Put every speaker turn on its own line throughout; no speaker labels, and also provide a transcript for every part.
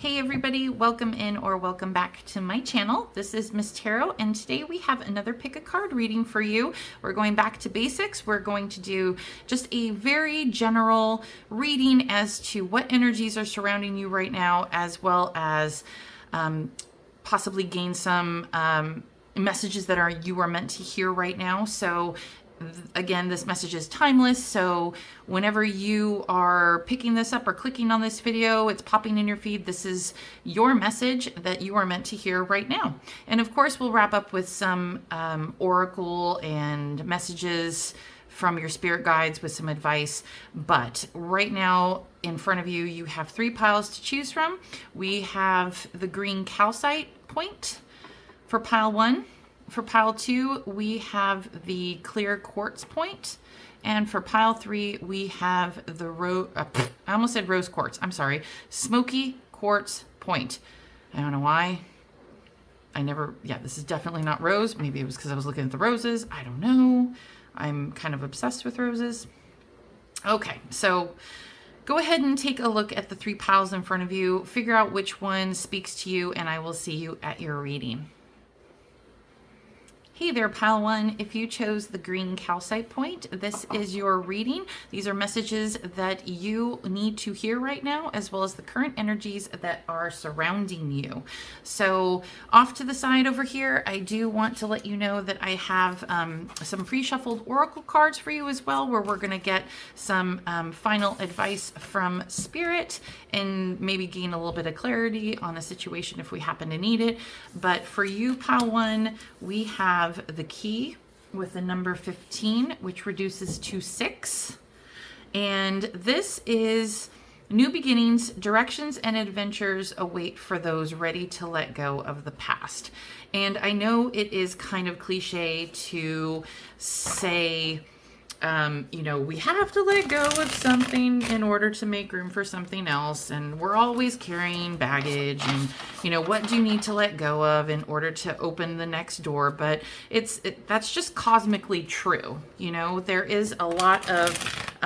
Hey everybody, welcome in or welcome back to my channel. This is Miss Tarot, and today we have another pick a card reading for you. We're going back to basics. We're going to do just a very general reading as to what energies are surrounding you right now, as well as possibly gain some messages that you are meant to hear right now. So again, this message is timeless, so whenever you are picking this up or clicking on this video, it's popping in your feed. This is your message that you are meant to hear right now. And of course, we'll wrap up with some oracle and messages from your spirit guides with some advice. But right now in front of you, you have 3 piles to choose from. We have the green calcite point for pile 1. For pile 2, we have the clear quartz point. And for pile 3, we have the I almost said rose quartz. I'm sorry. Smoky quartz point. I don't know why. This is definitely not rose. Maybe it was because I was looking at the roses. I don't know. I'm kind of obsessed with roses. Okay, so go ahead and take a look at the 3 piles in front of you. Figure out which one speaks to you, and I will see you at your reading. Hey there, pile 1. If you chose the green calcite point, this is your reading. These are messages that you need to hear right now, as well as the current energies that are surrounding you. So off to the side over here, I do want to let you know that I have some pre-shuffled oracle cards for you as well, where we're going to get some final advice from Spirit and maybe gain a little bit of clarity on a situation if we happen to need it. But for you, pile 1, we have the key with the number 15, which reduces to 6. And this is new beginnings, directions, and adventures await for those ready to let go of the past. And I know it is kind of cliche to say, we have to let go of something in order to make room for something else. And we're always carrying baggage and, what do you need to let go of in order to open the next door? But that's just cosmically true. There is a lot of,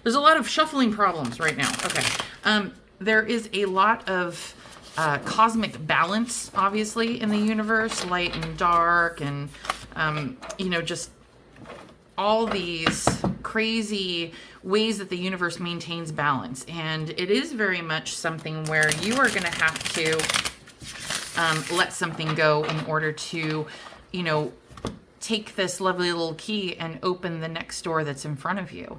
there's a lot of shuffling problems right now. Okay. There is a lot of cosmic balance, obviously, in the universe, light and dark, and, just all these crazy ways that the universe maintains balance. And it is very much something where you are going to have to let something go in order to, take this lovely little key and open the next door that's in front of you.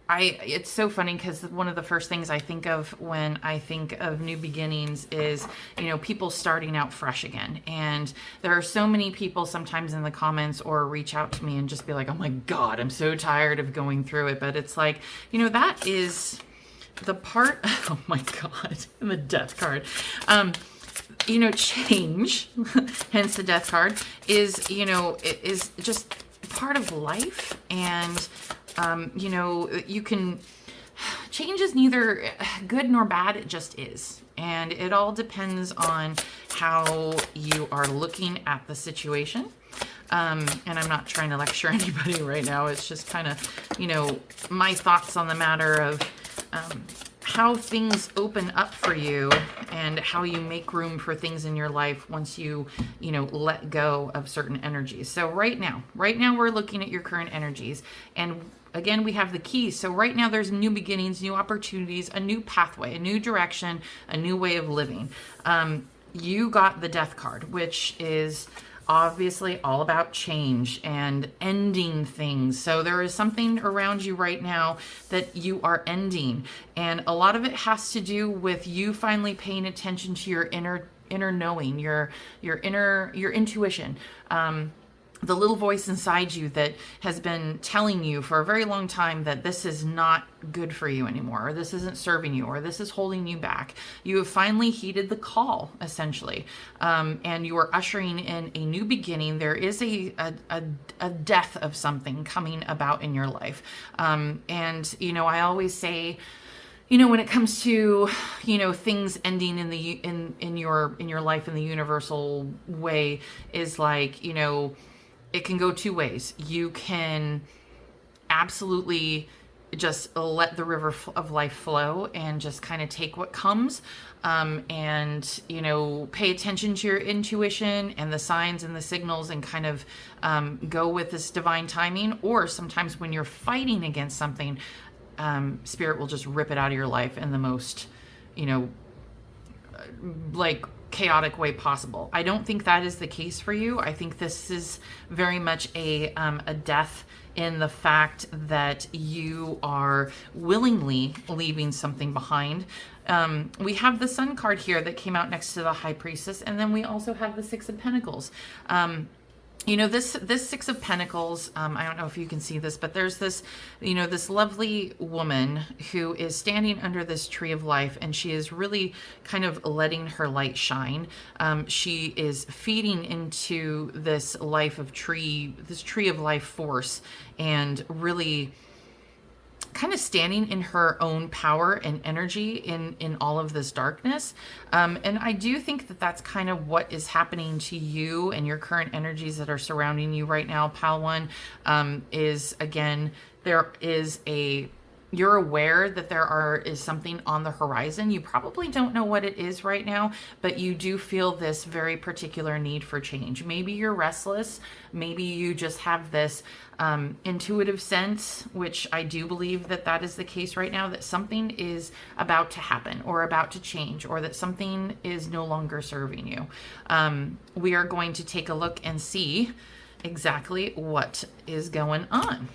It's so funny because one of the first things I think of when I think of new beginnings is, people starting out fresh again. And there are so many people sometimes in the comments or reach out to me and just be like, oh my God, I'm so tired of going through it. But it's like, that is the part, oh my God, and the death card. Change, hence the death card, is, it is just part of life. And you can, change is neither good nor bad, it just is. And it all depends on how you are looking at the situation. And I'm not trying to lecture anybody right now. It's just kind of, my thoughts on the matter of how things open up for you and how you make room for things in your life once you, let go of certain energies. So right now we're looking at your current energies. And again, we have the key. So right now there's new beginnings, new opportunities, a new pathway, a new direction, a new way of living. You got the death card, which is obviously all about change and ending things. So there is something around you right now that you are ending. And a lot of it has to do with you finally paying attention to your inner knowing, your intuition. The little voice inside you that has been telling you for a very long time that this is not good for you anymore, or this isn't serving you, or this is holding you back. You have finally heeded the call, essentially, and you are ushering in a new beginning. There is a death of something coming about in your life. And, I always say, when it comes to, things ending in your life in the universal way, is like, it can go 2 ways. You can absolutely just let the river of life flow and just kind of take what comes, and pay attention to your intuition and the signs and the signals, and kind of go with this divine timing. Or sometimes when you're fighting against something, spirit will just rip it out of your life in the most like chaotic way possible. I don't think that is the case for you. I think this is very much a death in the fact that you are willingly leaving something behind. We have the Sun card here that came out next to the High Priestess, and then we also have the Six of Pentacles. This Six of Pentacles, I don't know if you can see this, but there's this, this lovely woman who is standing under this tree of life, and she is really kind of letting her light shine. She is feeding into this tree of life force, and really kind of standing in her own power and energy in all of this darkness. And I do think that that's kind of what is happening to you and your current energies that are surrounding you right now, Pal One, is, again, you're aware that is something on the horizon. You probably don't know what it is right now, but you do feel this very particular need for change. Maybe you're restless. Maybe you just have this intuitive sense, which I do believe that is the case right now, that something is about to happen or about to change, or that something is no longer serving you. We are going to take a look and see exactly what is going on.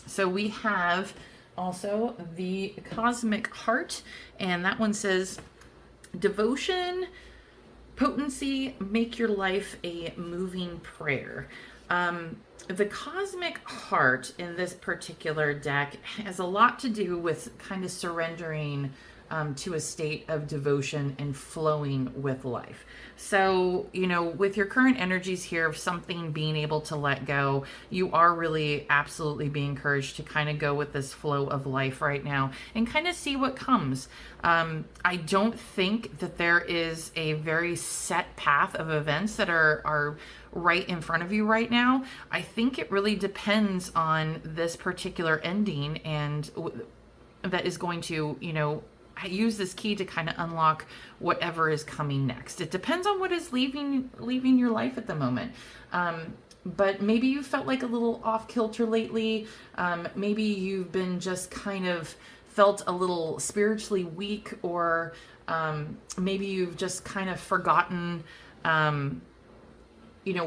So we have also the Cosmic Heart, and that one says, devotion, potency, make your life a moving prayer. The Cosmic Heart in this particular deck has a lot to do with kind of surrendering to a state of devotion and flowing with life. So, with your current energies here of something being able to let go, you are really absolutely being encouraged to kind of go with this flow of life right now and kind of see what comes. I don't think that there is a very set path of events that are right in front of you right now. I think it really depends on this particular ending, and that is going to, use this key to kind of unlock whatever is coming next. It depends on what is leaving your life at the moment. But maybe you felt like a little off kilter lately. Maybe you've been just kind of felt a little spiritually weak, or maybe you've just kind of forgotten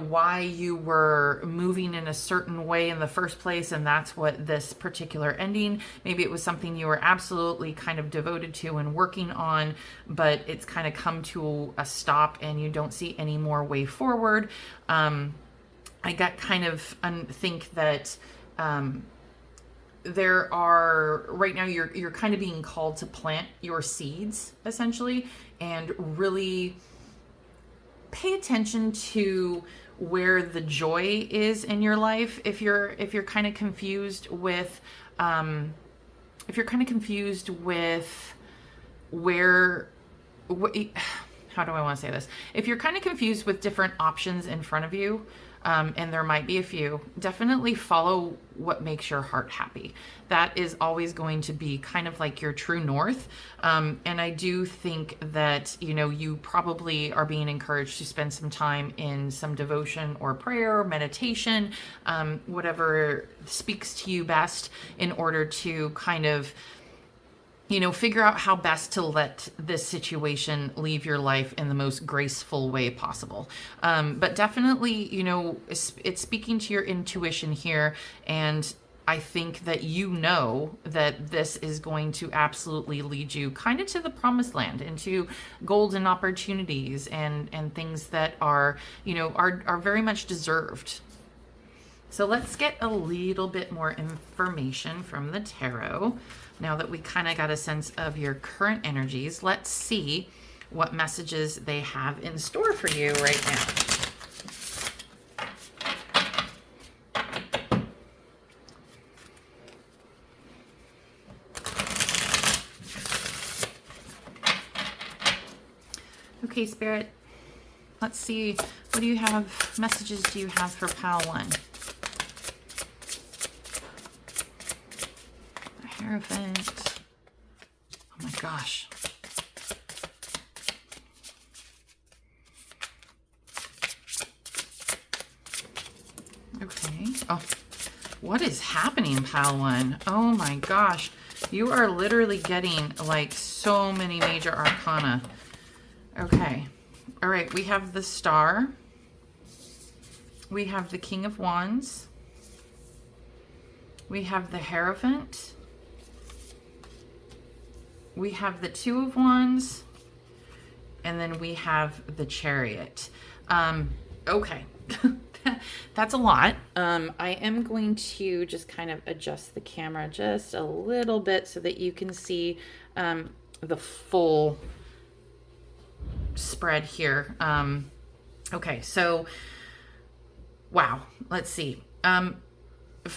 why you were moving in a certain way in the first place, and that's what this particular ending, maybe it was something you were absolutely kind of devoted to and working on, but it's kind of come to a stop and you don't see any more way forward. I got kind of think that there are right now you're kind of being called to plant your seeds, essentially, and really pay attention to where the joy is in your life. If you're kind of confused with where how do I want to say this? If you're kind of confused with different options in front of you, and there might be a few, definitely follow what makes your heart happy. That is always going to be kind of like your true north. And I do think that, you probably are being encouraged to spend some time in some devotion or prayer or meditation, whatever speaks to you best, in order to kind of figure out how best to let this situation leave your life in the most graceful way possible. But definitely, it's speaking to your intuition here. And I think that that this is going to absolutely lead you kind of to the promised land, into golden opportunities and things that are very much deserved. So let's get a little bit more information from the tarot. Now that we kind of got a sense of your current energies, let's see what messages they have in store for you right now. Okay, Spirit, let's see. What messages do you have for Pal One? Hierophant. Oh my gosh. Okay. Oh, what is happening, Pile One? Oh my gosh. You are literally getting like so many major arcana. Okay. All right. We have the Star. We have the King of Wands. We have the Hierophant. We have the Two of Wands. And then we have the Chariot. Okay. That's a lot. I am going to just kind of adjust the camera just a little bit so that you can see the full spread here. Okay, so wow, let's see.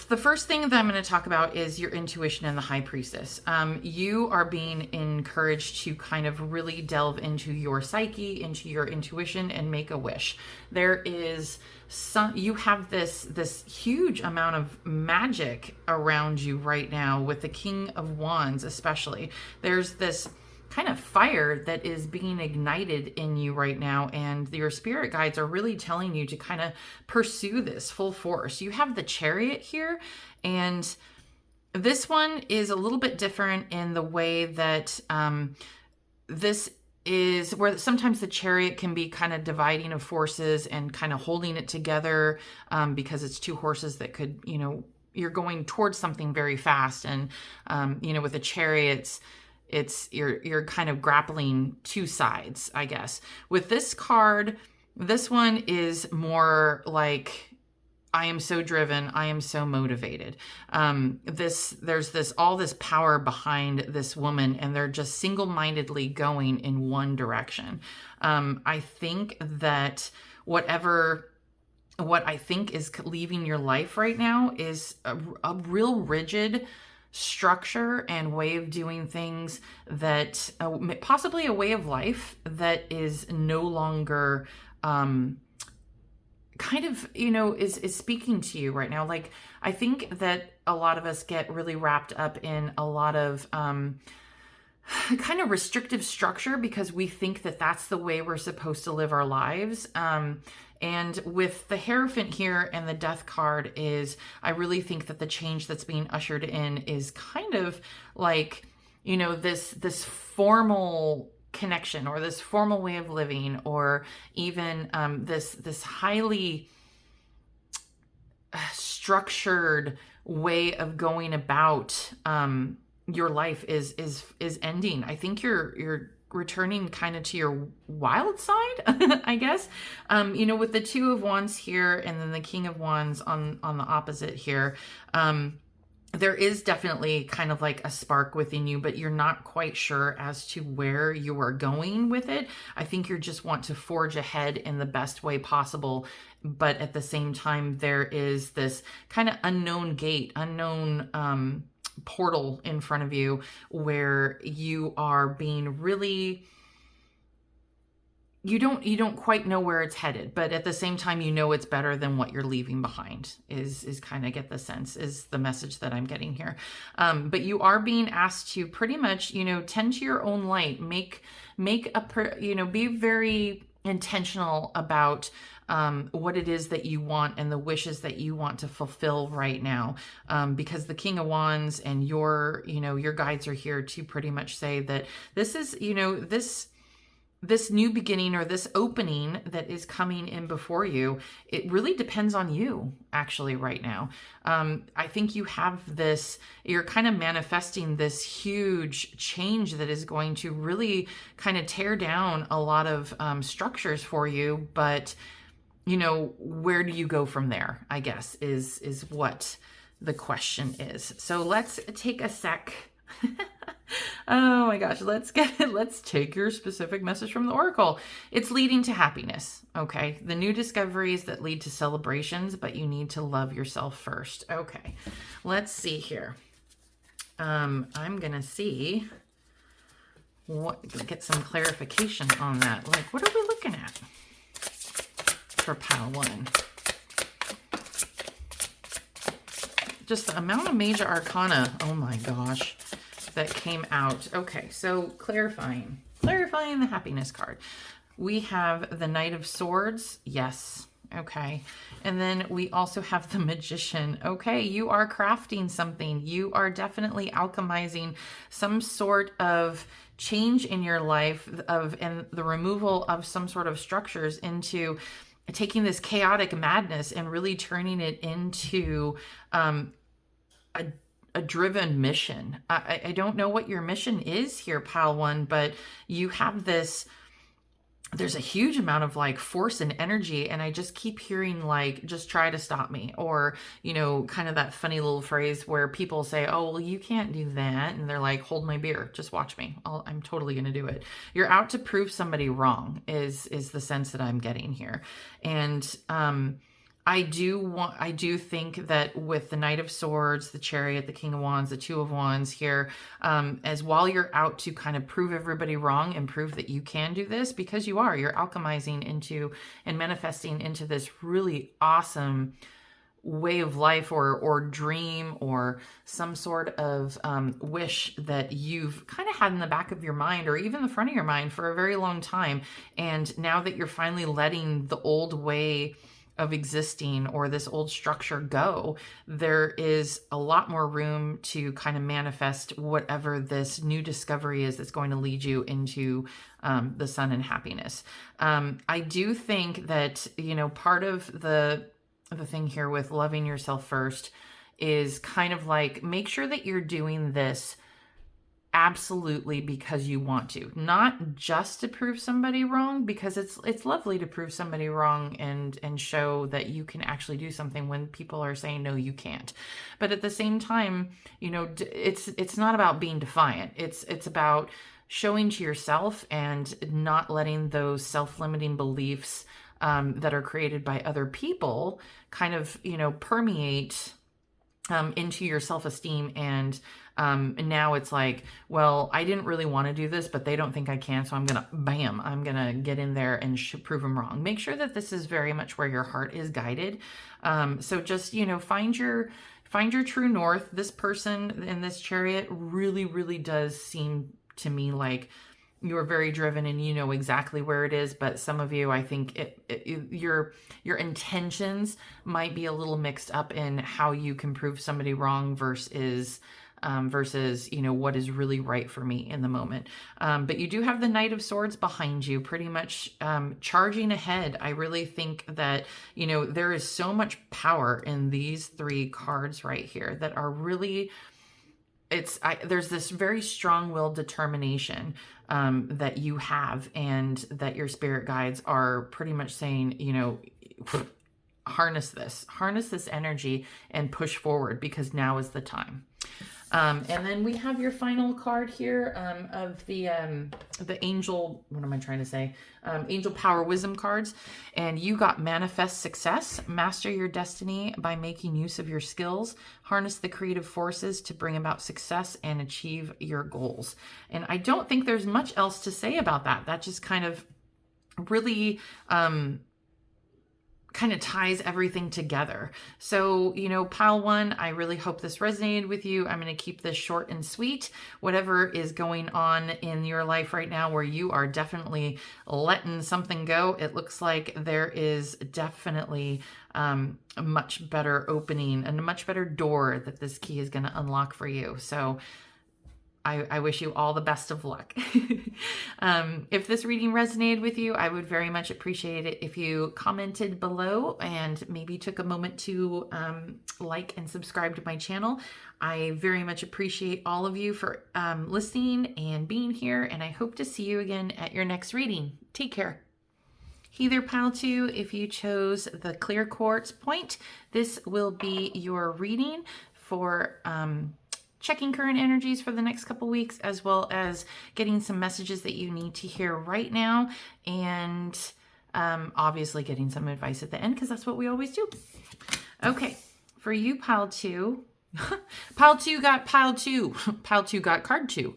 The first thing that I'm going to talk about is your intuition and the High Priestess. You are being encouraged to kind of really delve into your psyche, into your intuition, and make a wish. There is you have this huge amount of magic around you right now with the King of Wands, especially. There's this kind of fire that is being ignited in you right now, and your spirit guides are really telling you to kind of pursue this full force. You have the Chariot here, and this one is a little bit different in the way that this is where sometimes the Chariot can be kind of dividing of forces and kind of holding it together, because it's two horses that could, you're going towards something very fast, and with the Chariots, it's you're kind of grappling two sides, I guess. With this card, this one is more like, I am so driven, I am so motivated. There's all this power behind this woman, and they're just single-mindedly going in one direction. I think that what I think is leaving your life right now is a real rigid structure and way of doing things, that possibly a way of life that is no longer kind of, is speaking to you right now. Like, I think that a lot of us get really wrapped up in a lot of kind of restrictive structure because we think that that's the way we're supposed to live our lives. And with the Hierophant here and the Death card I really think that the change that's being ushered in is kind of like, this formal connection, or this formal way of living, or even this highly structured way of going about your life is ending. I think you're returning kind of to your wild side, I guess. With the Two of Wands here and then the King of Wands on the opposite here, there is definitely kind of like a spark within you, but you're not quite sure as to where you are going with it. I think you just want to forge ahead in the best way possible, but at the same time, there is this kind of unknown gate, unknown portal in front of you where you are being really, you don't quite know where it's headed, but at the same time, it's better than what you're leaving behind is kind of get the sense, is the message that I'm getting here. But you are being asked to pretty much, tend to your own light, be very intentional about what it is that you want and the wishes that you want to fulfill right now. Because the King of Wands and your guides are here to pretty much say that this is, this new beginning, or this opening that is coming in before you, it really depends on you actually right now. I think you have you're kind of manifesting this huge change that is going to really kind of tear down a lot of structures for you, but where do you go from there, I guess, is what the question is. So let's take a sec. Oh my gosh, let's take your specific message from the Oracle. It's leading to happiness, okay? The new discoveries that lead to celebrations, but you need to love yourself first. Okay, let's see here. I'm gonna see get some clarification on that. Like, what are we looking at for Pile One? just the amount of major arcana, oh my gosh, that came out. Okay, so clarifying the happiness card. We have the Knight of Swords. Yes. Okay. And then we also have the Magician. Okay. You are crafting something. You are definitely alchemizing some sort of change in your life and the removal of some sort of structures into taking this chaotic madness and really turning it into a driven mission. I don't know what your mission is here, Pile One, but you have this, there's a huge amount of like force and energy, and I just keep hearing like, just try to stop me, or, you know, kind of that funny little phrase where people say, oh, well, you can't do that, and they're like, hold my beer, just watch me, I'm totally gonna do it. You're out to prove somebody wrong is the sense that I'm getting here. And I do think that with the Knight of Swords, the Chariot, the King of Wands, the Two of Wands here, as while you're out to kind of prove everybody wrong and prove that you can do this, because you're alchemizing into and manifesting into this really awesome way of life or dream or some sort of wish that you've kind of had in the back of your mind or even the front of your mind for a very long time. And now that you're finally letting the old way of existing or this old structure go, there is a lot more room to kind of manifest whatever this new discovery is that's going to lead you into the sun and happiness. I do think that, you know, part of the thing here with loving yourself first is kind of like, make sure that you're doing this absolutely because you want to, not just to prove somebody wrong, because it's lovely to prove somebody wrong and show that you can actually do something when people are saying no, you can't. But at the same time, you know, it's not about being defiant. It's about showing to yourself and not letting those self-limiting beliefs that are created by other people kind of, you know, permeate into your self-esteem. And now it's like, well, I didn't really want to do this, but they don't think I can. So I'm going to get in there and prove them wrong. Make sure that this is very much where your heart is guided. So just, you know, find your true north. This person in this Chariot really, really does seem to me like you're very driven and you know exactly where it is, but some of you, I think your intentions might be a little mixed up in how you can prove somebody wrong versus, you know, what is really right for me in the moment. But you do have the Knight of Swords behind you, pretty much charging ahead. I really think that, you know, there is so much power in these three cards right here that are really, there's this very strong-willed determination that you have, and that your spirit guides are pretty much saying, you know, harness this energy and push forward, because now is the time. And then we have your final card here of the angel, what am I trying to say? Angel Power Wisdom cards. And you got Manifest Success, master your destiny by making use of your skills, harness the creative forces to bring about success and achieve your goals. And I don't think there's much else to say about that. That just kind of really kind of ties everything together. So, you know, Pile One, I really hope this resonated with you. I'm going to keep this short and sweet. Whatever is going on in your life right now where you are definitely letting something go, it looks like there is definitely a much better opening and a much better door that this key is going to unlock for you. So I wish you all the best of luck. If this reading resonated with you, I would very much appreciate it if you commented below and maybe took a moment to like and subscribe to my channel. I very much appreciate all of you for listening and being here, and I hope to see you again at your next reading. Take care. Hey there, Pile 2. If you chose the Clear Quartz point, this will be your reading for checking current energies for the next couple weeks, as well as getting some messages that you need to hear right now, and obviously getting some advice at the end, because that's what we always do. Okay, for you, Pile 2, Pile 2 got Pile 2. Pile 2 got card 2.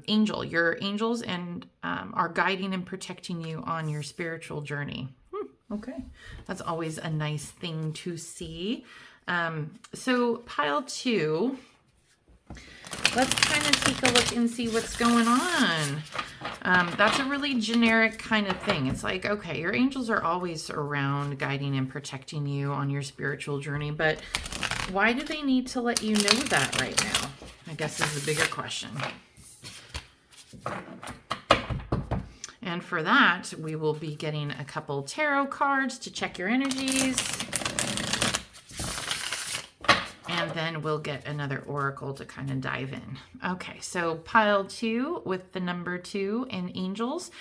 Angel, your angels and are guiding and protecting you on your spiritual journey. Okay, that's always a nice thing to see. So pile 2, let's kind of take a look and see what's going on. That's a really generic kind of thing. It's like, okay, your angels are always around guiding and protecting you on your spiritual journey, but why do they need to let you know that right now? I guess is the bigger question. And for that, we will be getting a couple tarot cards to check your energies. And then we'll get another oracle to kind of dive in. Okay, so pile 2 with the number 2 and angels.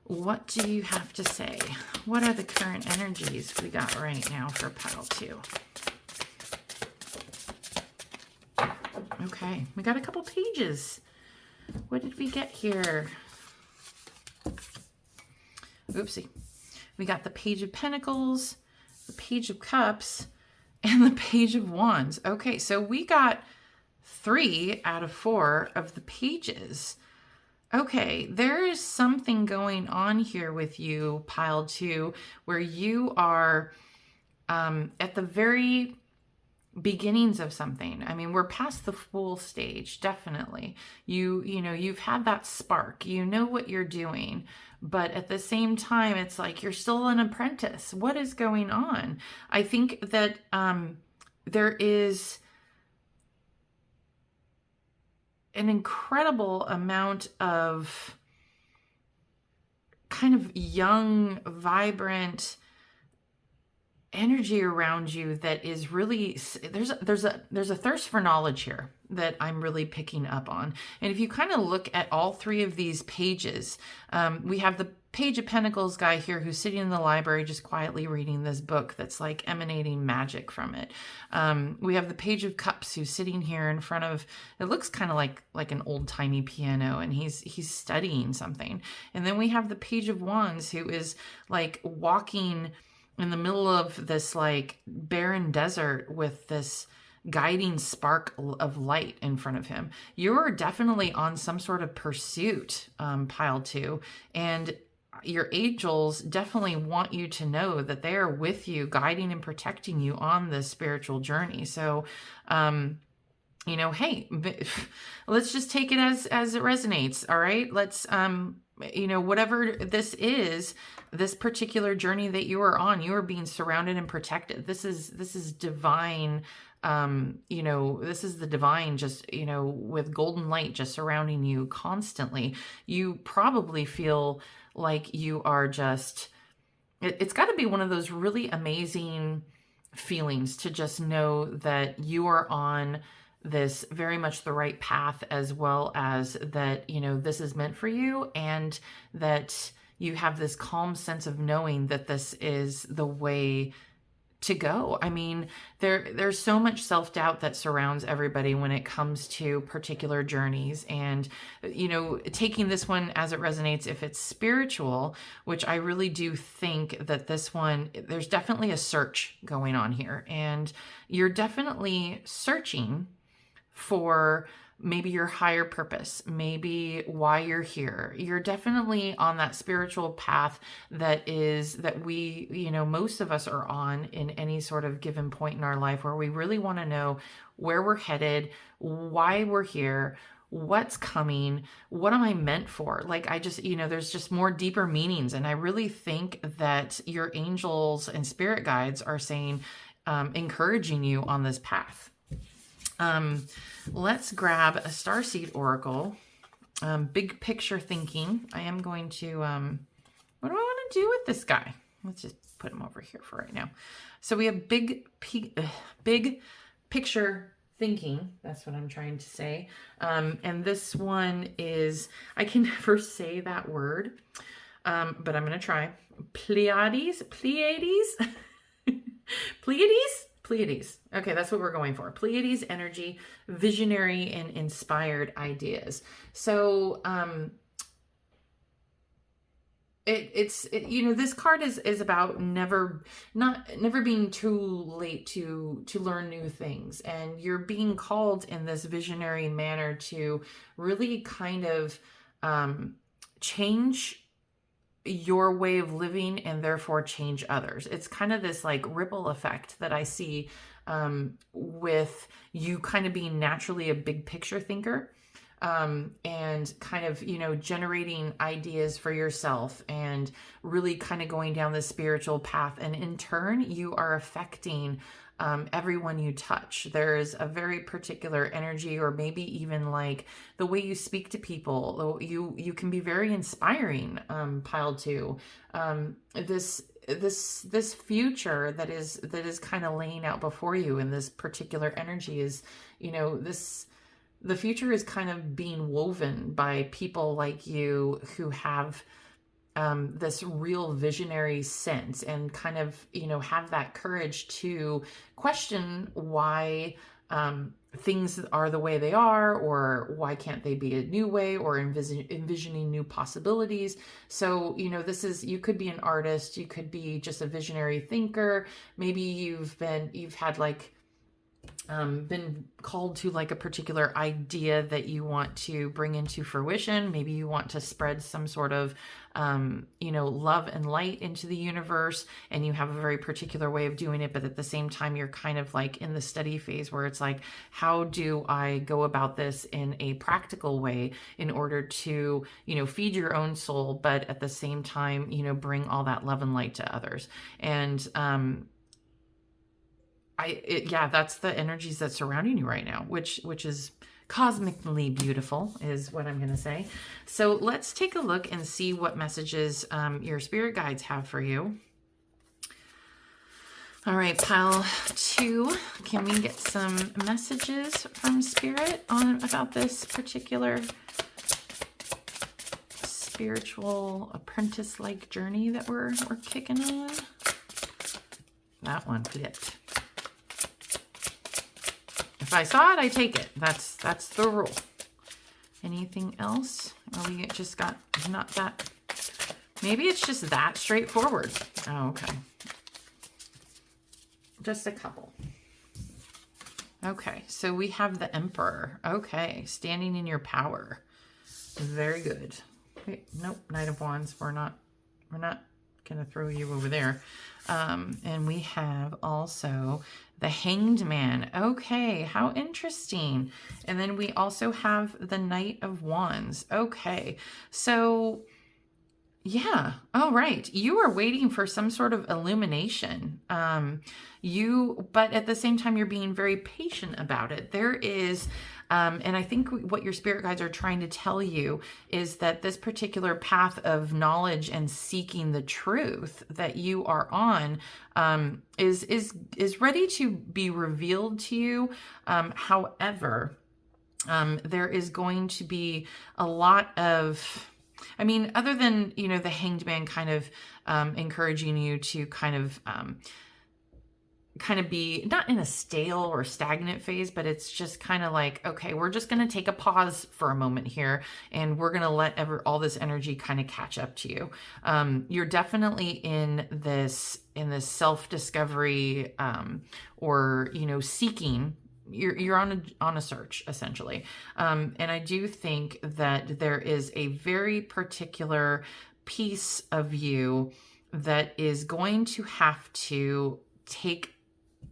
What do you have to say? What are the current energies we got right now for pile 2? Okay, we got a couple pages. What did we get here? Oopsie. We got the Page of Pentacles, the Page of Cups, and the Page of Wands. Okay, so we got 3 out of 4 of the pages. Okay, there is something going on here with you, pile 2, where you are at the very beginnings of something. I mean, we're past the Fool stage, definitely. You know, you've had that spark. You know what you're doing, but at the same time, it's like you're still an apprentice. What is going on? I think that there is an incredible amount of kind of young, vibrant energy around you that is really, there's a thirst for knowledge here that I'm really picking up on. And if you kind of look at all 3 of these pages, we have the Page of Pentacles guy here who's sitting in the library just quietly reading this book that's like emanating magic from it. We have the Page of Cups who's sitting here in front of, it looks kind of like an old-timey piano, and he's studying something. And then we have the Page of Wands who is like walking in the middle of this like barren desert with this guiding spark of light in front of him. You're definitely on some sort of pursuit, pile 2, and your angels definitely want you to know that they are with you, guiding and protecting you on this spiritual journey. So, you know, hey, let's just take it as it resonates. All right. Let's, you know, whatever this is, this particular journey that you are on, you are being surrounded and protected. This is divine. You know, this is the divine, just, you know, with golden light just surrounding you constantly. You probably feel like you are just, it's got to be one of those really amazing feelings to just know that you are on this very much the right path, as well as that, you know, this is meant for you, and that you have this calm sense of knowing that this is the way to go. I mean, there's so much self-doubt that surrounds everybody when it comes to particular journeys. And, you know, taking this one as it resonates, if it's spiritual, which I really do think that this one, there's definitely a search going on here. And you're definitely searching for maybe your higher purpose, maybe why you're here. You're definitely on that spiritual path that we, you know, most of us are on in any sort of given point in our life, where we really want to know where we're headed, why we're here, what's coming, what am I meant for? Like, I just, you know, there's just more deeper meanings. And I really think that your angels and spirit guides are saying, encouraging you on this path. Let's grab a Starseed Oracle. Big picture thinking. I am going to, what do I want to do with this guy? Let's just put him over here for right now. So we have big picture thinking. That's what I'm trying to say. And this one is, I can never say that word, but I'm going to try. Pleiades? Pleiades. Okay, that's what we're going for. Pleiades energy, visionary and inspired ideas. So, you know, this card is about never being too late to learn new things, and you're being called in this visionary manner to really kind of change your way of living and therefore change others. It's kind of this like ripple effect that I see with you kind of being naturally a big picture thinker, and kind of, generating ideas for yourself and really kind of going down this spiritual path. And in turn, you are affecting everyone you touch. There's a very particular energy, or maybe even like the way you speak to people. You can be very inspiring, pile two. This future that is kind of laying out before you, and this particular energy is, the future is kind of being woven by people like you who have this real visionary sense, and kind of, have that courage to question why things are the way they are, or why can't they be a new way, or envisioning new possibilities. So, you could be an artist, you could be just a visionary thinker. Maybe you've had like been called to like a particular idea that you want to bring into fruition. Maybe you want to spread some sort of, love and light into the universe, and you have a very particular way of doing it. But at the same time, you're kind of like in the study phase where it's like, how do I go about this in a practical way in order to, feed your own soul, but at the same time, bring all that love and light to others. And, that's the energies that's surrounding you right now, which is cosmically beautiful, is what I'm going to say. So let's take a look and see what messages your spirit guides have for you. All right, pile two, can we get some messages from spirit about this particular spiritual apprentice-like journey that we're kicking on? That one flipped. If I saw it, I take it. That's the rule. Anything else? Or we just got not that. Maybe it's just that straightforward. Oh, okay. Just a couple. Okay, so we have the Emperor. Okay, standing in your power. Very good. Wait, nope, Knight of Wands. We're not gonna throw you over there. And we have also the Hanged Man. Okay, how interesting. And then we also have the Knight of Wands. Okay, so yeah, all right. You are waiting for some sort of illumination. But at the same time, you're being very patient about it. There is, and I think what your spirit guides are trying to tell you is that this particular path of knowledge and seeking the truth that you are on is ready to be revealed to you. However, there is going to be a lot of, other than, the Hanged Man kind of encouraging you to kind of be not in a stale or stagnant phase, but it's just kind of like, okay, we're just going to take a pause for a moment here, and we're going to let all this energy kind of catch up to you. You're definitely in this self-discovery, or, seeking. You're on a search, essentially. And I do think that there is a very particular piece of you that is going to have to take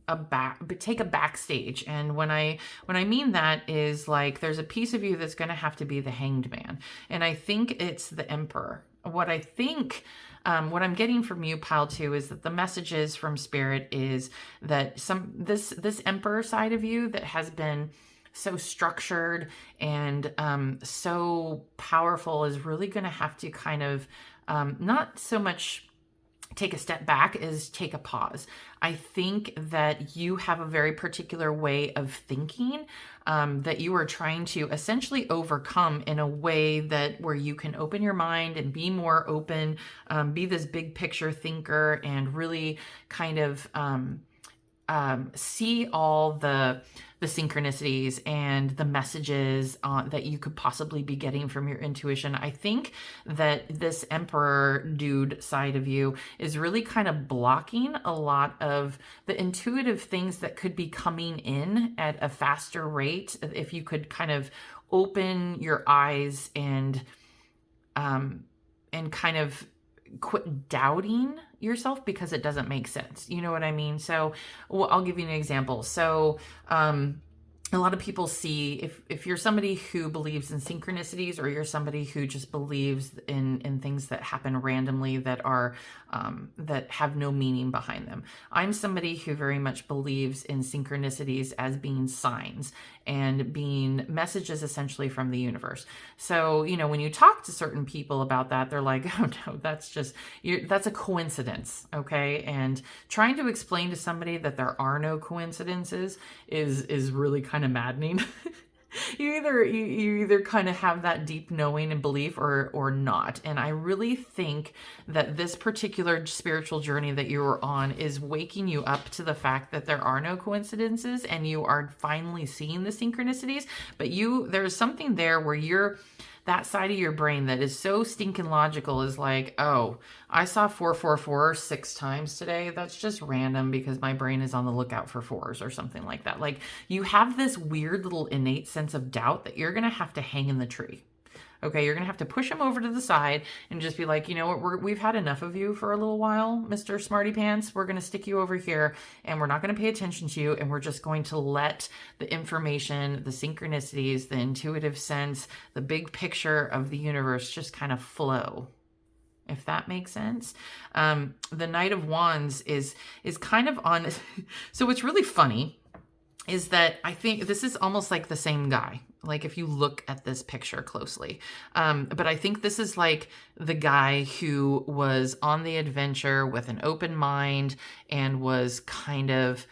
a backstage. And when I mean that is like, there's a piece of you that's going to have to be the Hanged Man. And I think it's the Emperor. What I'm getting from you, pile two, is that the messages from spirit is that this Emperor side of you that has been so structured and so powerful is really going to have to kind of not so much take a step back as take a pause. I think that you have a very particular way of thinking that you are trying to essentially overcome in a way that where you can open your mind and be more open, be this big picture thinker, and really kind of see all the synchronicities and the messages that you could possibly be getting from your intuition. I think that this Emperor dude side of you is really kind of blocking a lot of the intuitive things that could be coming in at a faster rate. If you could kind of open your eyes and kind of quit doubting yourself because it doesn't make sense. You know what I mean? So I'll give you an example. So, a lot of people see, if you're somebody who believes in synchronicities, or you're somebody who just believes in things that happen randomly that are that have no meaning behind them. I'm somebody who very much believes in synchronicities as being signs and being messages essentially from the universe. So, when you talk to certain people about that, they're like, oh no, that's a coincidence. Okay. And trying to explain to somebody that there are no coincidences is really kind of maddening. You either kind of have that deep knowing and belief, or not. And I really think that this particular spiritual journey that you are on is waking you up to the fact that there are no coincidences, and you are finally seeing the synchronicities. But there's something there where that side of your brain that is so stinking logical is like, oh, I saw 444 6 times today. That's just random because my brain is on the lookout for fours or something like that. Like, you have this weird little innate sense of doubt that you're going to have to hang in the tree. Okay, you're going to have to push him over to the side and just be like, you know what, we've had enough of you for a little while, Mr. Smarty Pants. We're going to stick you over here, and we're not going to pay attention to you, and we're just going to let the information, the synchronicities, the intuitive sense, the big picture of the universe just kind of flow. If that makes sense. The Knight of Wands is kind of on, so what's really funny is that I think this is almost like the same guy. Like, if you look at this picture closely. But I think this is like the guy who was on the adventure with an open mind and was kind of,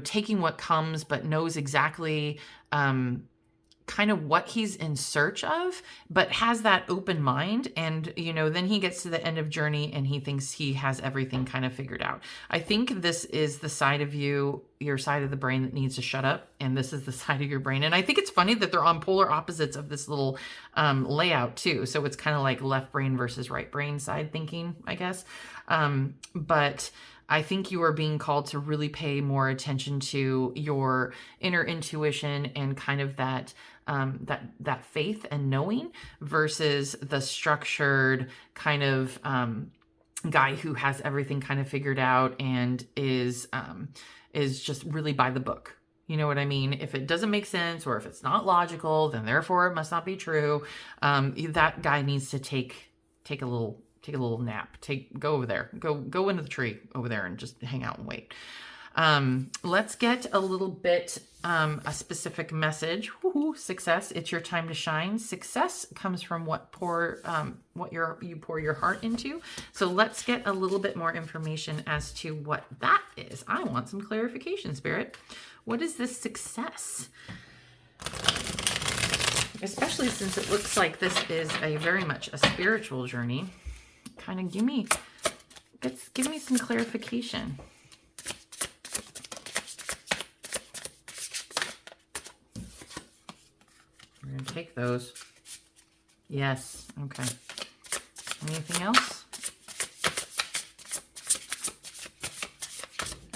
taking what comes, but knows exactly, kind of what he's in search of, but has that open mind. And, then he gets to the end of journey and he thinks he has everything kind of figured out. I think this is the side of your side of the brain that needs to shut up. And this is the side of your brain. And I think it's funny that they're on polar opposites of this little layout too. So it's kind of like left brain versus right brain side thinking, I guess. But I think you are being called to really pay more attention to your inner intuition and kind of that faith and knowing versus the structured kind of guy who has everything kind of figured out and is just really by the book. You know what I mean? If it doesn't make sense, or if it's not logical, then therefore it must not be true. That guy needs to take a little nap. Go over there. Go into the tree over there and just hang out and wait. Let's get a little bit a specific message. Woo-hoo, success. It's your time to shine. Success comes from what you pour your heart into. So let's get a little bit more information as to what that is. I want some clarification, Spirit. What is this success? Especially since it looks like this is very much a spiritual journey. Kind of give me some clarification. We're going to take those. Yes. Okay. Anything else?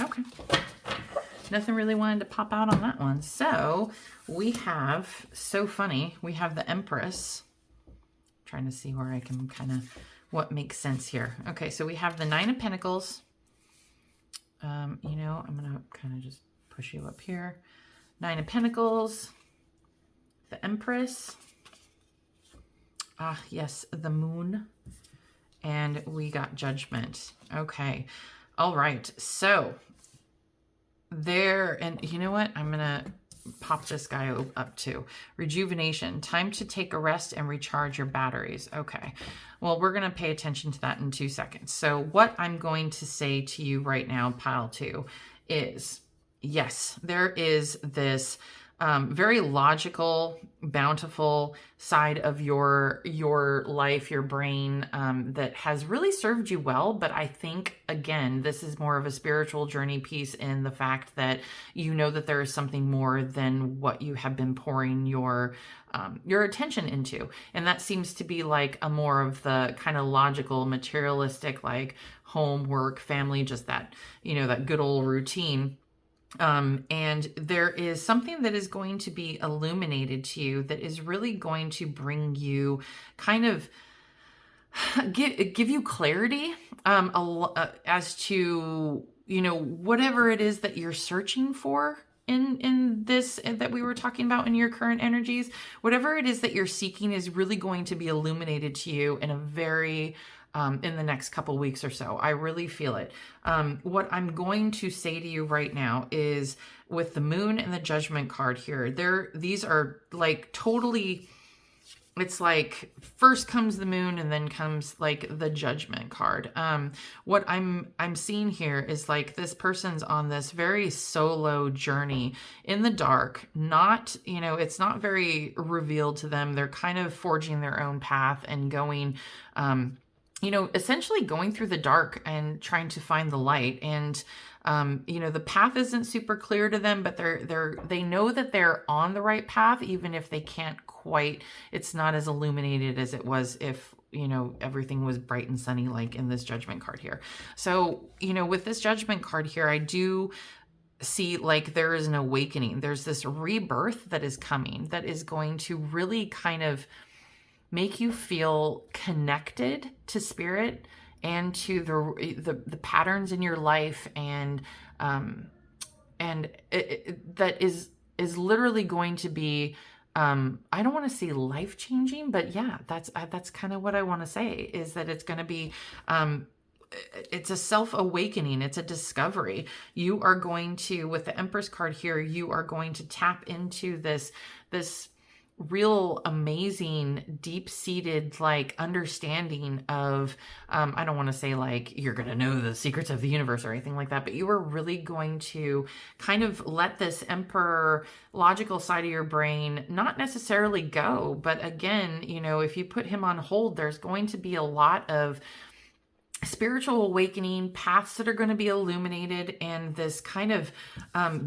Okay. Nothing really wanted to pop out on that one. So we have, so funny, we have the Empress. I'm trying to see where I can kind of, what makes sense here. Okay, so we have the Nine of Pentacles. I'm going to kind of just push you up here. Nine of Pentacles. The Empress. Ah, yes, the Moon. And we got Judgment. Okay. All right. So there, and you know what? I'm going to pop this guy up too. Rejuvenation. Time to take a rest and recharge your batteries. Okay. Well, we're going to pay attention to that in 2 seconds. So what I'm going to say to you right now, pile 2, is yes, there is this very logical, bountiful side of your life, your brain, that has really served you well. But I think, again, this is more of a spiritual journey piece in the fact that you know that there is something more than what you have been pouring your attention into. And that seems to be like a more of the kind of logical, materialistic, like home, work, family, just that, that good old routine. And there is something that is going to be illuminated to you that is really going to bring you kind of give you clarity as to, whatever it is that you're searching for in this that we were talking about in your current energies. Whatever it is that you're seeking is really going to be illuminated to you in a very in the next couple weeks or so. I really feel it. What I'm going to say to you right now is, with the Moon and the Judgment card here, these are like totally, it's like first comes the Moon and then comes like the Judgment card. What I'm seeing here is like this person's on this very solo journey in the dark. Not, it's not very revealed to them. They're kind of forging their own path and going, essentially going through the dark and trying to find the light. And the path isn't super clear to them, but they know that they're on the right path, even if they can't quite, it's not as illuminated as it was if, everything was bright and sunny, like in this Judgment card here. So, with this Judgment card here, I do see like there is an awakening. There's this rebirth that is coming that is going to really kind of make you feel connected to spirit and to the patterns in your life, and that is literally going to be, I don't want to say life changing, but yeah, that's kind of what I want to say, is that it's going to be, it's a self-awakening. It's a discovery. You are going to, with the Empress card here, you are going to tap into this real amazing deep-seated like understanding of I don't want to say like you're going to know the secrets of the universe or anything like that, but you are really going to kind of let this Emperor logical side of your brain not necessarily go, but again, if you put him on hold, there's going to be a lot of spiritual awakening, paths that are going to be illuminated, and this kind of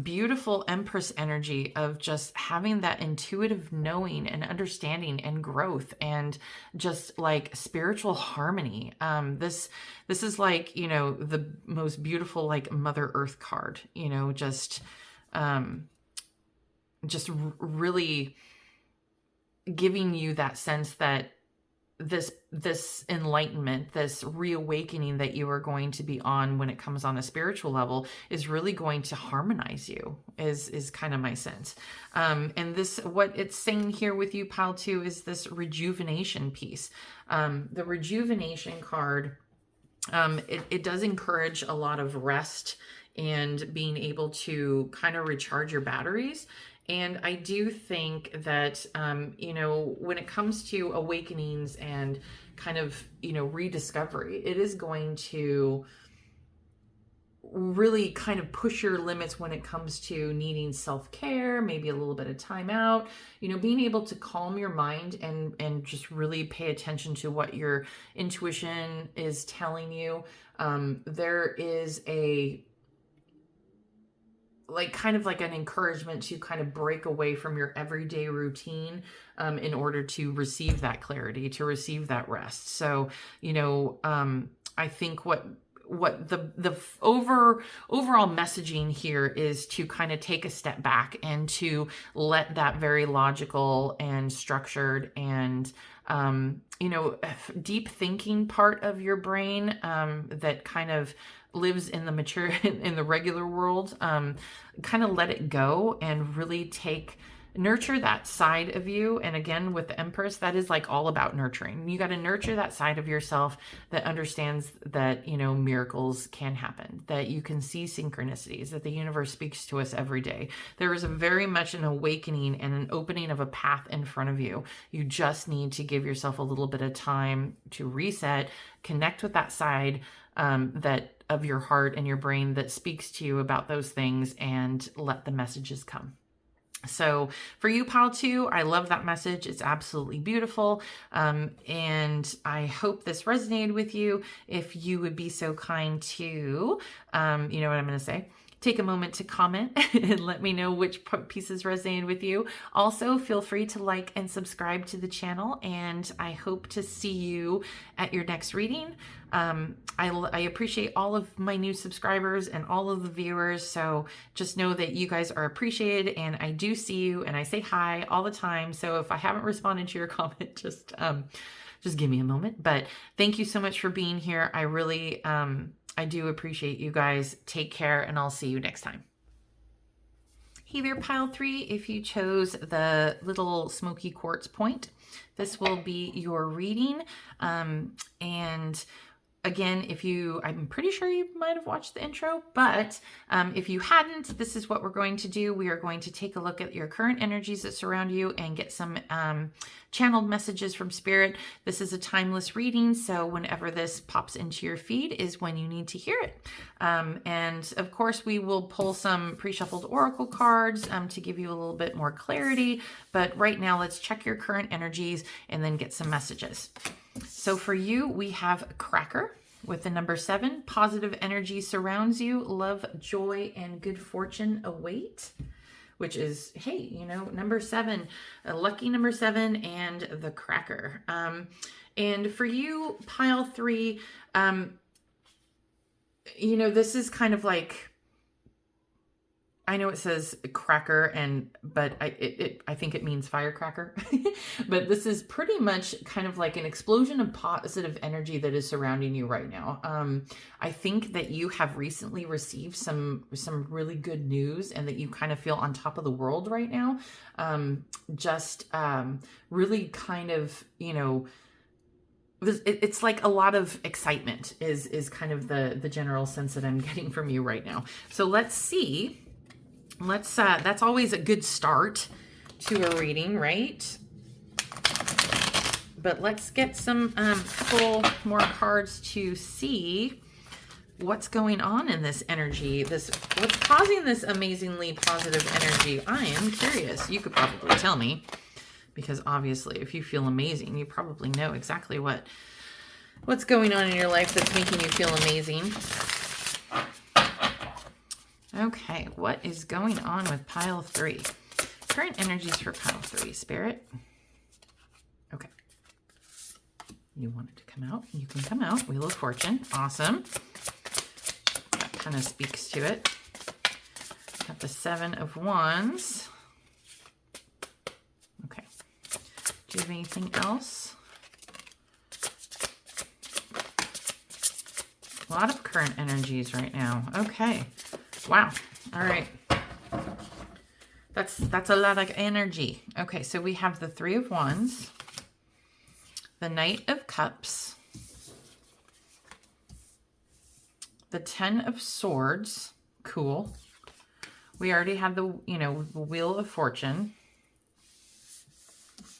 beautiful Empress energy of just having that intuitive knowing and understanding and growth and just like spiritual harmony. This is like, the most beautiful like Mother Earth card, just really giving you that sense that this enlightenment, this reawakening that you are going to be on when it comes on a spiritual level is really going to harmonize you, is kind of my sense. And this, what it's saying here with you, pile 2, is this rejuvenation piece. The rejuvenation card, it does encourage a lot of rest and being able to kind of recharge your batteries. And I do think that, when it comes to awakenings and kind of, rediscovery, it is going to really kind of push your limits when it comes to needing self-care, maybe a little bit of time out, being able to calm your mind and just really pay attention to what your intuition is telling you. There is kind of like an encouragement to kind of break away from your everyday routine in order to receive that clarity, to receive that rest. So, I think what the overall messaging here is to kind of take a step back and to let that very logical and structured and deep thinking part of your brain that kind of lives in the regular world, kind of let it go and really nurture that side of you. And again, with the Empress, that is like all about nurturing. You got to nurture that side of yourself that understands that, miracles can happen, that you can see synchronicities, that the universe speaks to us every day. There is very much an awakening and an opening of a path in front of you. You just need to give yourself a little bit of time to reset, connect with that side that of your heart and your brain that speaks to you about those things, and let the messages come. So for you, pile 2, I love that message. It's absolutely beautiful. And I hope this resonated with you. If you would be so kind to, you know what I'm going to say, take a moment to comment and let me know which pieces resonated with you. Also, feel free to like and subscribe to the channel, and I hope to see you at your next reading. I appreciate all of my new subscribers and all of the viewers, so just know that you guys are appreciated, and I do see you and I say hi all the time. So if I haven't responded to your comment, just just give me a moment. But thank you so much for being here. I really, I do appreciate you guys. Take care, and I'll see you next time. Hey there, pile 3. If you chose the little smoky quartz point, this will be your reading. And again, I'm pretty sure you might have watched the intro, but if you hadn't, this is what we're going to do. We are going to take a look at your current energies that surround you and get some channeled messages from Spirit. This is a timeless reading, so whenever this pops into your feed is when you need to hear it. And of course, we will pull some pre-shuffled oracle cards to give you a little bit more clarity. But right now, let's check your current energies and then get some messages. So for you, we have Cracker with the number 7. Positive energy surrounds you. Love, joy, and good fortune await. Which is, hey, you know, number 7, a lucky number 7, and the Cracker. And for you, pile 3, you know, this is kind of like, I know it says cracker, but I think it means firecracker. But this is pretty much kind of like an explosion of positive energy that is surrounding you right now. I think that you have recently received some really good news, and that you kind of feel on top of the world right now. Really kind of, you know, it's like a lot of excitement is kind of the general sense that I'm getting from you right now. So let's see. That's always a good start to a reading, right? But let's get some couple more cards to see what's going on in this energy. What's causing this amazingly positive energy? I am curious. You could probably tell me, because obviously, if you feel amazing, you probably know exactly what's going on in your life that's making you feel amazing. Okay, what is going on with pile 3? Current energies for pile 3, Spirit. Okay. You want it to come out? You can come out. Wheel of Fortune. Awesome. That kind of speaks to it. Got the 7 of Wands. Okay. Do you have anything else? A lot of current energies right now. Okay. Wow. All right. That's a lot of energy. Okay, so we have the 3 of Wands, the Knight of Cups, the 10 of Swords. Cool. We already had the Wheel of Fortune.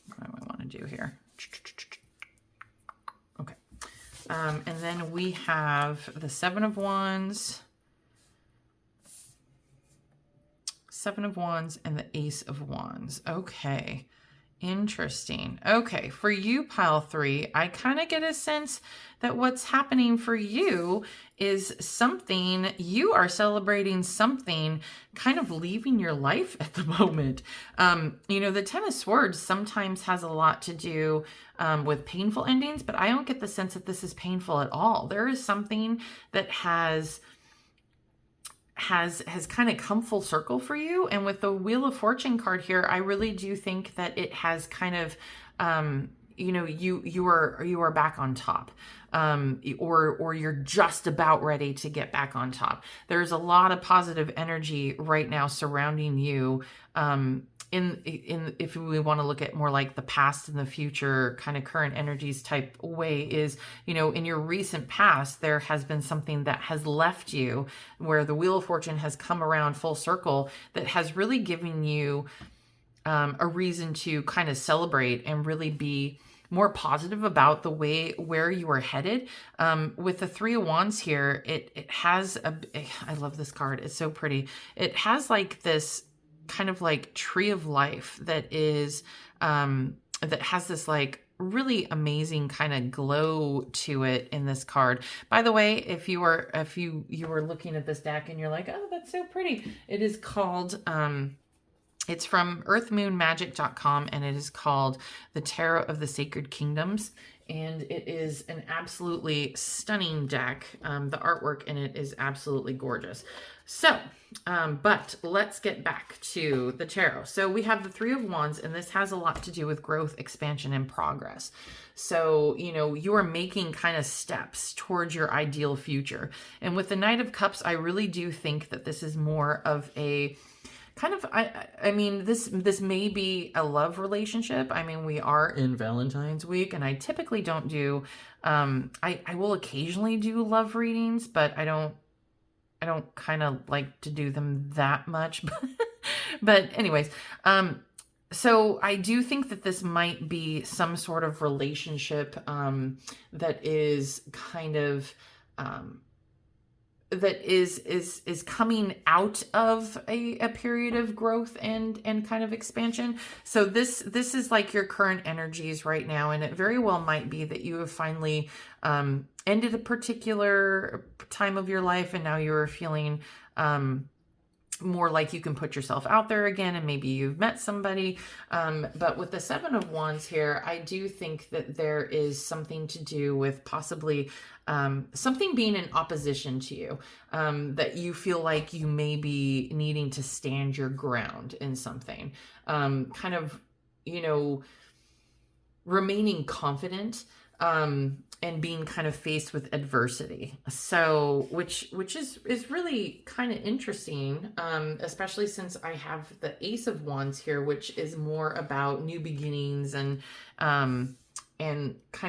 What do I want to do here? Okay. And then we have the 7 of Wands, 7 of Wands, and the Ace of Wands. Okay. Interesting. Okay. For you, pile 3, I kind of get a sense that what's happening for you is something, you are celebrating something kind of leaving your life at the moment. You know, the 10 of Swords sometimes has a lot to do with painful endings, but I don't get the sense that this is painful at all. There is something that has kind of come full circle for you. And with the Wheel of Fortune card here, I really do think that it has kind of, you know, you are back on top, or you're just about ready to get back on top. There's a lot of positive energy right now surrounding you. If we want to look at more like the past and the future kind of current energies type way, is, you know, in your recent past, there has been something that has left you where the Wheel of Fortune has come around full circle that has really given you a reason to kind of celebrate and really be more positive about the way where you are headed. With the 3 of Wands here, it has I love this card. It's so pretty. It has like this kind of like tree of life that is that has this like really amazing kind of glow to it in this card. By the way, if you were looking at this deck and you're like, oh, that's so pretty, it is called It's from earthmoonmagic.com, and it is called The Tarot of the Sacred Kingdoms. And it is an absolutely stunning deck. The artwork in it is absolutely gorgeous. So, but let's get back to the tarot. So we have the Three of Wands, and this has a lot to do with growth, expansion, and progress. So, you know, you are making kind of steps towards your ideal future. And with the Knight of Cups, I really do think that this is more of a kind of, I mean, this may be a love relationship. I mean, we are in Valentine's week, and I typically don't do, I will occasionally do love readings, but I don't kind of like to do them that much. But anyways, so I do think that this might be some sort of relationship, that is kind of, that is coming out of a period of growth and kind of expansion. So this is like your current energies right now, and it very well might be that you have finally ended a particular time of your life, and now you're feeling more like you can put yourself out there again, and maybe you've met somebody. But with the Seven of Wands here, I do think that there is something to do with possibly something being in opposition to you, that you feel like you may be needing to stand your ground in something, kind of, you know, remaining confident, and being kind of faced with adversity. So, which is really kind of interesting, especially since I have the Ace of Wands here, which is more about new beginnings and kind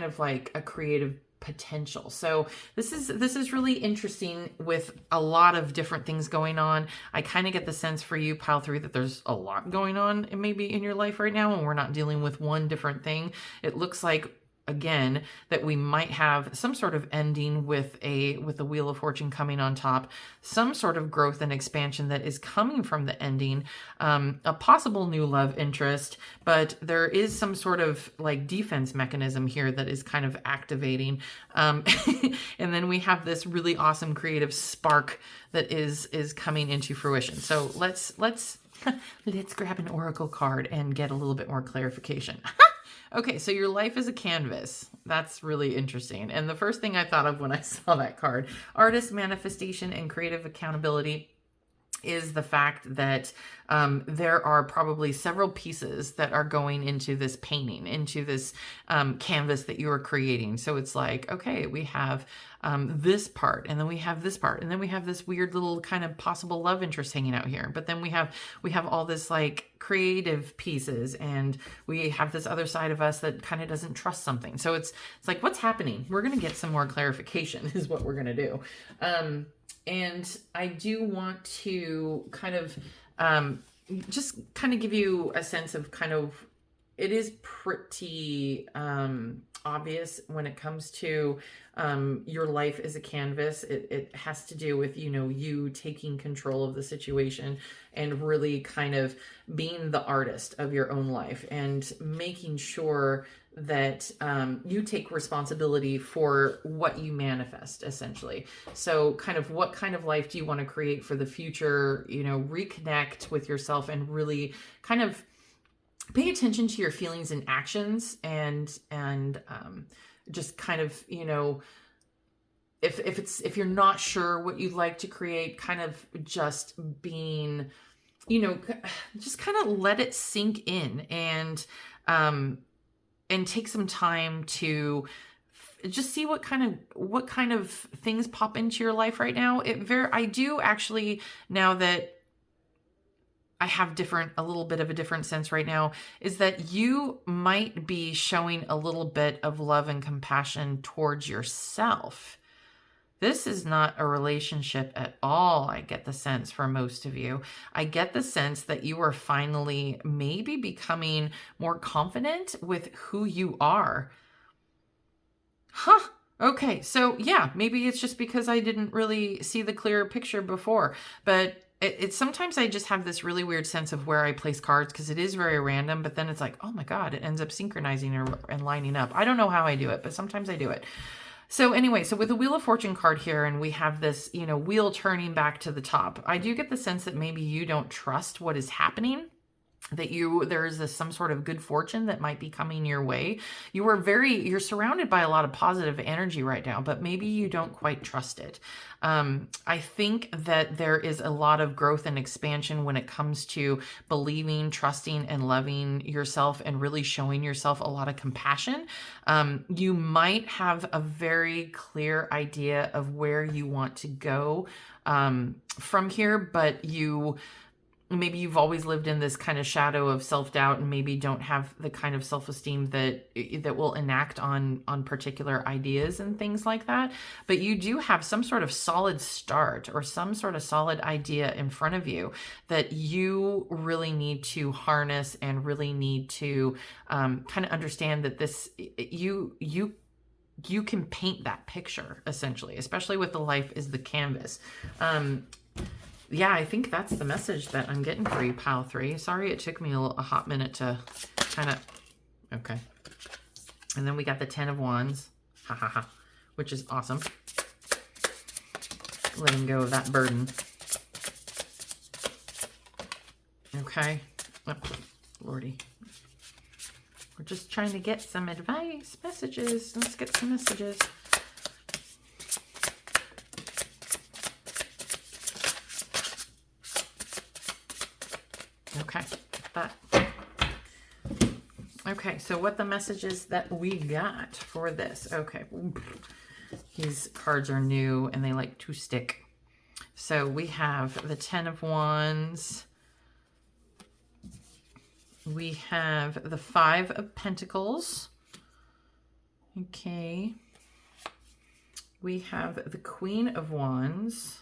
of like a creative potential. So this is really interesting with a lot of different things going on. I kind of get the sense for you, pile 3, that there's a lot going on maybe in your life right now, and we're not dealing with one different thing. It looks like, again, that we might have some sort of ending with the Wheel of Fortune coming on top, some sort of growth and expansion that is coming from the ending, a possible new love interest, but there is some sort of like defense mechanism here that is kind of activating. And then we have this really awesome creative spark that is coming into fruition. So let's grab an oracle card and get a little bit more clarification. Okay, so your life is a canvas. That's really interesting. And the first thing I thought of when I saw that card, artist, manifestation, and creative accountability, is the fact that there are probably several pieces that are going into this painting, into this canvas that you are creating. So it's like, okay, we have this part, and then we have this part, and then we have this weird little kind of possible love interest hanging out here. But then we have all this like creative pieces, and we have this other side of us that kind of doesn't trust something. So it's like, what's happening? We're going to get some more clarification is what we're going to do. And I do want to kind of just kind of give you a sense of kind of, it is pretty obvious when it comes to your life as a canvas. It has to do with, you know, you taking control of the situation and really kind of being the artist of your own life and making sure that you take responsibility for what you manifest, essentially. So kind of what kind of life do you want to create for the future? You know, reconnect with yourself and really kind of pay attention to your feelings and actions, and just kind of, you know, if you're not sure what you'd like to create, kind of just being, you know, just kind of let it sink in, and take some time to just see what kind of things pop into your life right now. I do actually, now that I have a little bit of a different sense right now, is that you might be showing a little bit of love and compassion towards yourself. This is not a relationship at all, I get the sense, for most of you. I get the sense that you are finally maybe becoming more confident with who you are. Huh. Okay, so yeah, maybe it's just because I didn't really see the clearer picture before, but it's sometimes I just have this really weird sense of where I place cards, because it is very random, but then it's like, oh my God, it ends up synchronizing and lining up. I don't know how I do it, but sometimes I do it. So anyway, so with the Wheel of Fortune card here, and we have this, you know, wheel turning back to the top, I do get the sense that maybe you don't trust what is happening. that there is some sort of good fortune that might be coming your way. You're surrounded by a lot of positive energy right now, but maybe you don't quite trust it. I think that there is a lot of growth and expansion when it comes to believing, trusting, and loving yourself, and really showing yourself a lot of compassion. You might have a very clear idea of where you want to go from here, but maybe you've always lived in this kind of shadow of self-doubt, and maybe don't have the kind of self-esteem that will enact on particular ideas and things like that. But you do have some sort of solid start, or some sort of solid idea in front of you that you really need to harness, and really need to kind of understand that you can paint that picture, essentially, especially with the life is the canvas. Yeah, I think that's the message that I'm getting for you, pile 3. Sorry, it took me a hot minute to kind of... Okay. And then we got the 10 of Wands. Ha ha ha. Which is awesome. Letting go of that burden. Okay. Oh, Lordy. We're just trying to get some advice, messages. Let's get some messages. Okay, that. Okay, so what the messages that we got for this? Okay, these cards are new and they like to stick. So we have the 10 of Wands. We have the 5 of Pentacles. Okay. We have the Queen of Wands.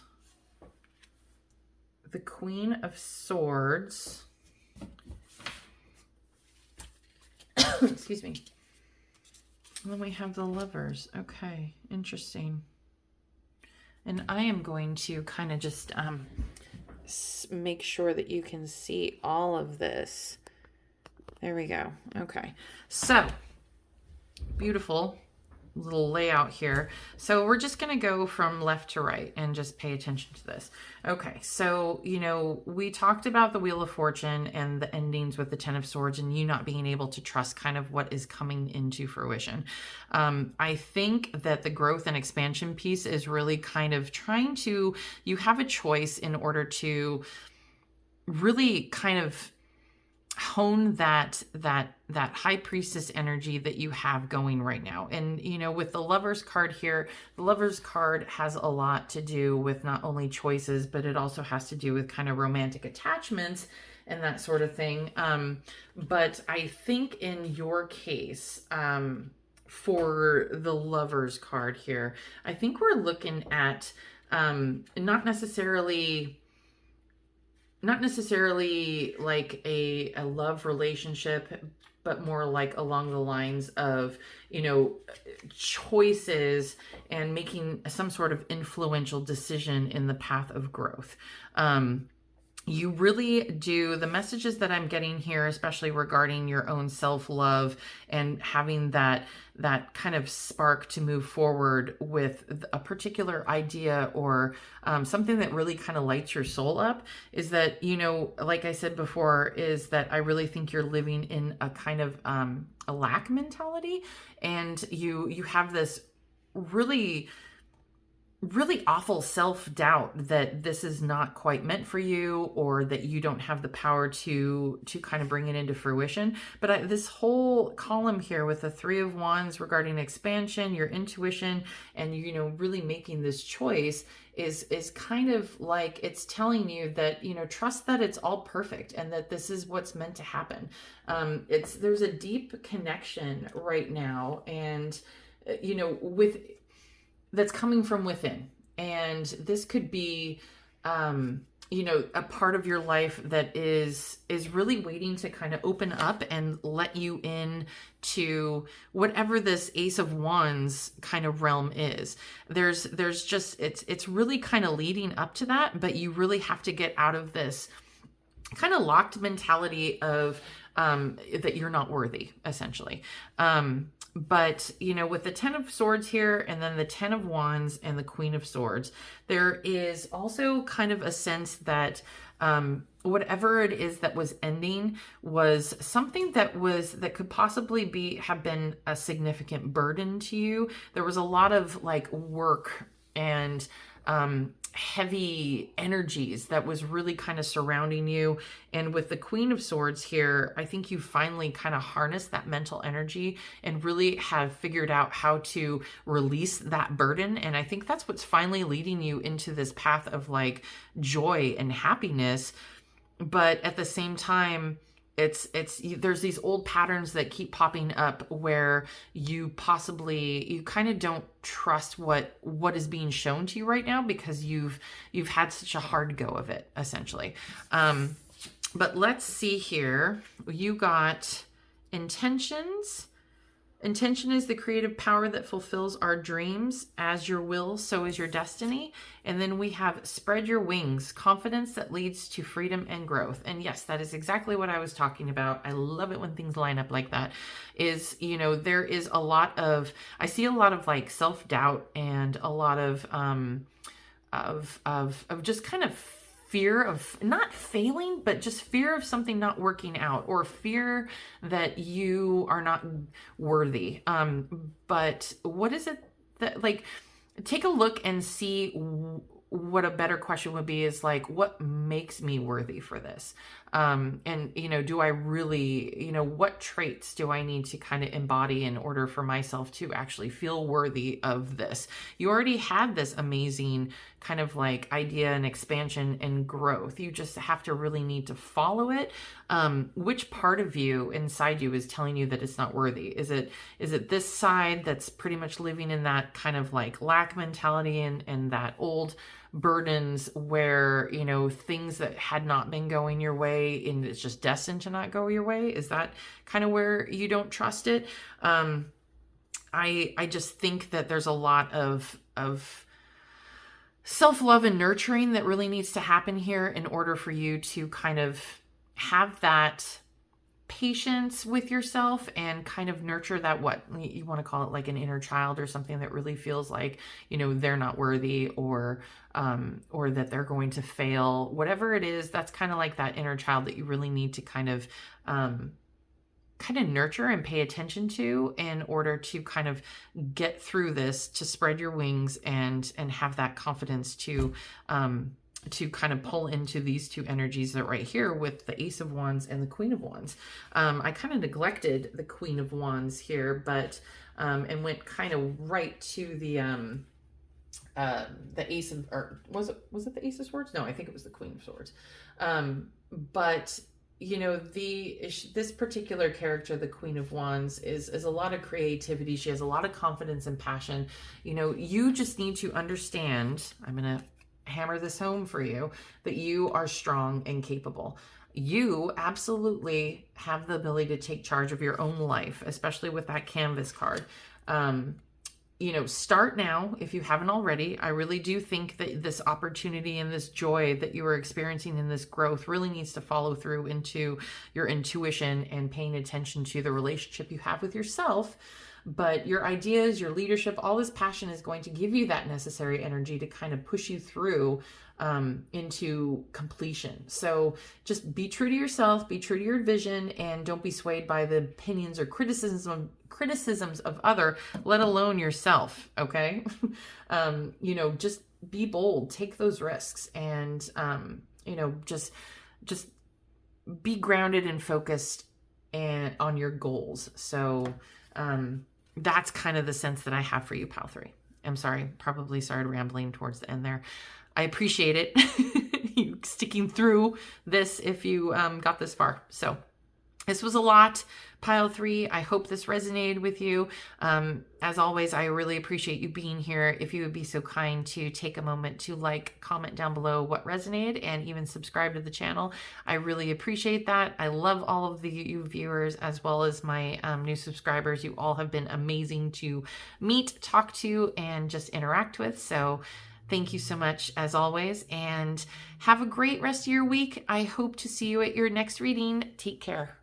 The Queen of Swords. Excuse me. And then we have the Lovers. Okay, interesting. And I am going to kind of just make sure that you can see all of this. There we go. Okay, so beautiful little layout here. So we're just going to go from left to right and just pay attention to this. Okay, so, we talked about the Wheel of Fortune and the endings with the 10 of Swords, and you not being able to trust kind of what is coming into fruition. I think that the growth and expansion piece is really kind of you have a choice in order to really kind of hone that High Priestess energy that you have going right now. And with the Lovers card here, the Lovers card has a lot to do with not only choices, but it also has to do with kind of romantic attachments and that sort of thing. But I think in your case, for the Lovers card here, I think we're looking at not necessarily like a love relationship, but more like along the lines of, choices and making some sort of influential decision in the path of growth. You really do. The messages that I'm getting here, especially regarding your own self-love and having that kind of spark to move forward with a particular idea or something that really kind of lights your soul up, is that, like I said before, is that I really think you're living in a kind of a lack mentality, and you have this really awful self-doubt that this is not quite meant for you, or that you don't have the power to kind of bring it into fruition. But this whole column here with the 3 of Wands regarding expansion, your intuition, and really making this choice is kind of like it's telling you that trust that it's all perfect and that this is what's meant to happen. There's a deep connection right now, and that's coming from within. And this could be, a part of your life that is really waiting to kind of open up and let you in to whatever this Ace of Wands kind of realm is. There's just, it's really kind of leading up to that, but you really have to get out of this kind of locked mentality of, that you're not worthy, essentially. But, you know, with the 10 of Swords here and then the 10 of Wands and the Queen of Swords, there is also kind of a sense that whatever it is that was ending was something that could possibly have been a significant burden to you. There was a lot of like work and heavy energies that was really kind of surrounding you. And with the Queen of Swords here, I think you finally kind of harnessed that mental energy and really have figured out how to release that burden. And I think that's what's finally leading you into this path of like joy and happiness. But at the same time, there's these old patterns that keep popping up where you kind of don't trust what is being shown to you right now because you've had such a hard go of it, essentially. But let's see here. You got intentions. Intention is the creative power that fulfills our dreams. As your will, so is your destiny. And then we have spread your wings, confidence that leads to freedom and growth. And yes, that is exactly what I was talking about. I love it when things line up like that. Is, you know, there is I see a lot of like self-doubt and a lot of just kind of fear of not failing, but just fear of something not working out, or fear that you are not worthy. But what is it that, like, take a look and see what a better question would be is like, what makes me worthy for this? And, you know, do I really, you know, what traits do I need to kind of embody in order for myself to actually feel worthy of this? You already had this amazing kind of like idea and expansion and growth. You just have to really need to follow it. Which part of you inside you is telling you that it's not worthy? Is it this side that's pretty much living in that kind of like lack mentality and that old burdens where, you know, things that had not been going your way and it's just destined to not go your way? Is that kind of where you don't trust it? I just think that there's a lot of self-love and nurturing that really needs to happen here in order for you to kind of have that patience with yourself and kind of nurture that, what you want to call it, like an inner child or something that really feels like, you know, they're not worthy or that they're going to fail, whatever it is. That's kind of like that inner child that you really need to kind of nurture and pay attention to in order to kind of get through this, to spread your wings and have that confidence to kind of pull into these two energies that right here with the Ace of Wands and the Queen of Wands. I kind of neglected the Queen of Wands here, but and went kind of right to the Ace of, or was it the Ace of Swords? No, I think it was the Queen of Swords. But you know, this particular character, the Queen of Wands, is a lot of creativity. She has a lot of confidence and passion. You know, you just need to understand, I'm going to hammer this home for you, that you are strong and capable. You absolutely have the ability to take charge of your own life, especially with that Canvas card. You know, start now if you haven't already. I really do think that this opportunity and this joy that you are experiencing in this growth really needs to follow through into your intuition and paying attention to the relationship you have with yourself. But your ideas, your leadership, all this passion is going to give you that necessary energy to kind of push you through into completion. So just be true to yourself, be true to your vision, and don't be swayed by the opinions or criticisms of other, let alone yourself. Okay. You know, just be bold, take those risks, and you know, just be grounded and focused and on your goals. So that's kind of the sense that I have for you, Pile 3. I'm sorry, probably started rambling towards the end there. I appreciate it, you sticking through this if you got this far. So this was a lot, Pile 3. I hope this resonated with you. As always, I really appreciate you being here. If you would be so kind to take a moment to like, comment down below what resonated, and even subscribe to the channel. I really appreciate that. I love all of you viewers as well as my new subscribers. You all have been amazing to meet, talk to, and just interact with. So thank you so much as always, and have a great rest of your week. I hope to see you at your next reading. Take care.